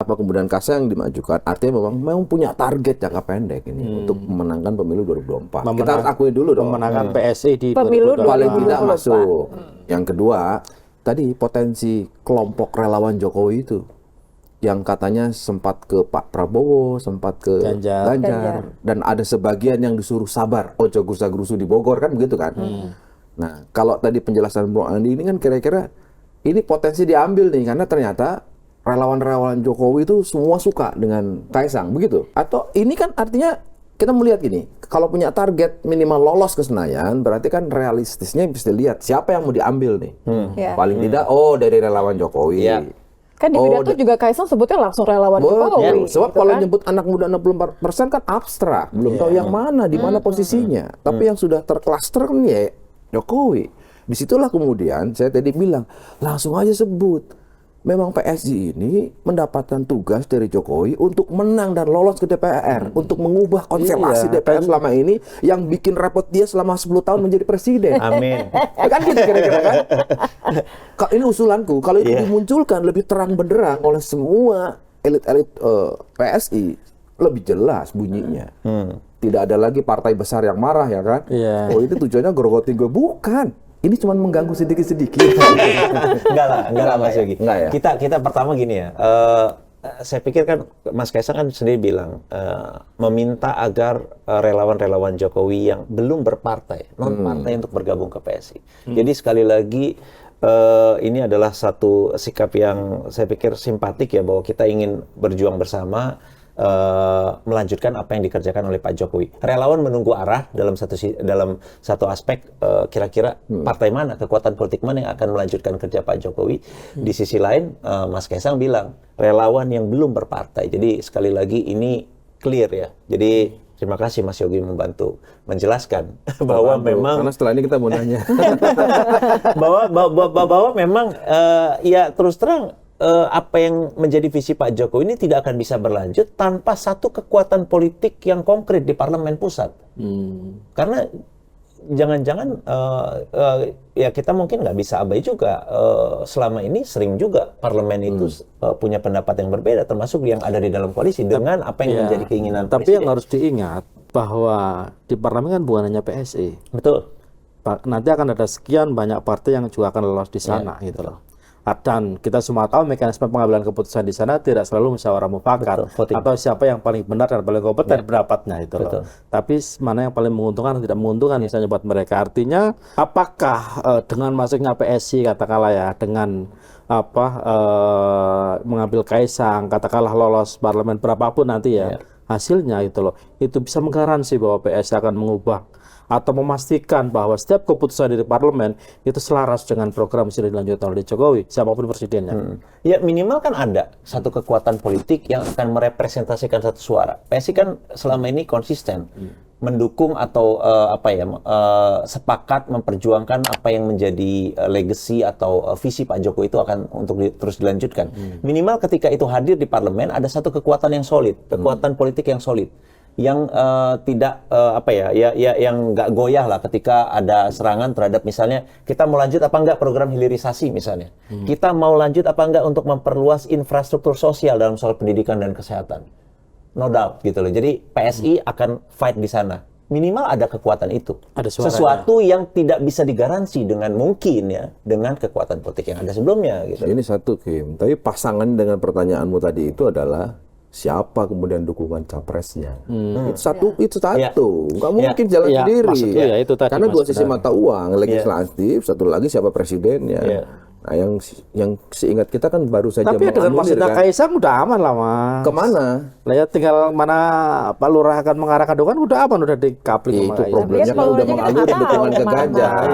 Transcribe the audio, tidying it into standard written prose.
kenapa kemudian Kaisang yang dimajukan, artinya memang punya target jangka pendek ini untuk memenangkan pemilu 2024. Kita harus akui dulu dong. Memenangkan PSI di pemilu 2024. Paling tidak masuk. Yang kedua, tadi potensi kelompok relawan Jokowi itu yang katanya sempat ke Pak Prabowo, sempat ke Ganjar. Dan ada sebagian yang disuruh sabar, ojo gusa-grusu di Bogor, kan begitu kan. Nah, kalau tadi penjelasan Bro Andi ini kan kira-kira ini potensi diambil nih, karena ternyata relawan-relawan Jokowi itu semua suka dengan Kaisang, begitu? Atau ini kan artinya kita melihat gini, kalau punya target minimal lolos ke Senayan, berarti kan realistisnya bisa lihat siapa yang mau diambil nih. Paling tidak, dari relawan Jokowi. Kan di pidato juga Kaisang sebutnya langsung relawan Jokowi. Sebab gitu kalau kan? nyebut anak muda 64% kan abstrak, belum tahu yang mana, di mana posisinya. Tapi yang sudah terklaster kan ya Jokowi. Disitulah kemudian saya tadi bilang, langsung aja sebut. Memang PSI ini mendapatkan tugas dari Jokowi untuk menang dan lolos ke DPR, untuk mengubah konstelasi DPR selama ini yang bikin repot dia selama 10 tahun menjadi presiden. Amin. Kan gitu kira-kira kan? Ini usulanku, kalau itu dimunculkan lebih terang benderang oleh semua elit-elit PSI, lebih jelas bunyinya. Tidak ada lagi partai besar yang marah ya kan? Oh ini tujuannya gerogoti gue, bukan. Ini cuma mengganggu sedikit-sedikit. Enggak lah Mas Yogi. Ya? Kita pertama gini ya. Saya pikir kan Mas Kaisang kan sendiri bilang meminta agar relawan-relawan Jokowi yang belum berpartai, non partai untuk bergabung ke PSI. Jadi sekali lagi ini adalah satu sikap yang saya pikir simpatik ya, bahwa kita ingin berjuang bersama. Melanjutkan apa yang dikerjakan oleh Pak Jokowi. Relawan menunggu arah dalam satu aspek, kira-kira partai mana, kekuatan politik mana yang akan melanjutkan kerja Pak Jokowi. Di sisi lain, Mas Kaisang bilang relawan yang belum berpartai. Jadi sekali lagi ini clear ya. Jadi terima kasih Mas Yogi membantu menjelaskan bahwa memang, karena setelah ini kita mau nanya bahwa memang ya terus terang, apa yang menjadi visi Pak Jokowi ini tidak akan bisa berlanjut tanpa satu kekuatan politik yang konkret di parlemen pusat. Karena jangan-jangan ya kita mungkin nggak bisa abai juga, selama ini sering juga parlemen itu punya pendapat yang berbeda, termasuk yang ada di dalam koalisi dengan apa yang menjadi keinginan tapi presiden. yang harus diingat bahwa di parlemen kan bukan hanya PSI. Betul. Nanti akan ada sekian banyak partai yang juga akan lolos di sana gitu loh. Dan kita semua tahu mekanisme pengambilan keputusan di sana tidak selalu musyawarah mufakat atau siapa yang paling benar dan paling kompeten pendapatnya itu loh. Tapi mana yang paling menguntungkan atau tidak menguntungkan misalnya buat mereka. Artinya apakah dengan masuknya PSI katakanlah ya, dengan mengambil Kaisang katakanlah lolos parlemen berapapun nanti ya hasilnya itu loh, itu bisa menggaransi bahwa PSI akan mengubah atau memastikan bahwa setiap keputusan dari parlemen itu selaras dengan program yang sudah dilanjutkan oleh Jokowi, siapapun presidennya. Ya minimal kan ada satu kekuatan politik yang akan merepresentasikan satu suara. PSI kan selama ini konsisten mendukung atau sepakat memperjuangkan apa yang menjadi legacy atau visi Pak Jokowi itu akan untuk terus dilanjutkan. Minimal ketika itu hadir di parlemen ada satu kekuatan yang solid, kekuatan politik yang solid, yang tidak yang nggak goyah lah ketika ada serangan terhadap misalnya kita mau lanjut apa enggak program hilirisasi misalnya, kita mau lanjut apa enggak untuk memperluas infrastruktur sosial dalam soal pendidikan dan kesehatan, no doubt gitu loh. Jadi PSI akan fight di sana. Minimal ada kekuatan itu. Ada sesuatu yang tidak bisa digaransi dengan mungkin ya dengan kekuatan politik yang ada sebelumnya gitu. Ini satu Kim, tapi pasangan dengan pertanyaanmu tadi itu adalah siapa kemudian dukungan capresnya? Itu satu, nggak mungkin jalan sendiri. Itu tadi, karena dua sisi mata uang, legislatif, satu lagi siapa presidennya. Nah, yang seingat kita kan baru saja. Tapi dengan maksudnya kan? Kaisang udah aman lah Mas. Kemana? Lihat tinggal mana Pak Lurah akan mengarahkan dukungan udah aman, udah di kapling. Itu problemnya kan udah mengalur dukungan ke Ganjar.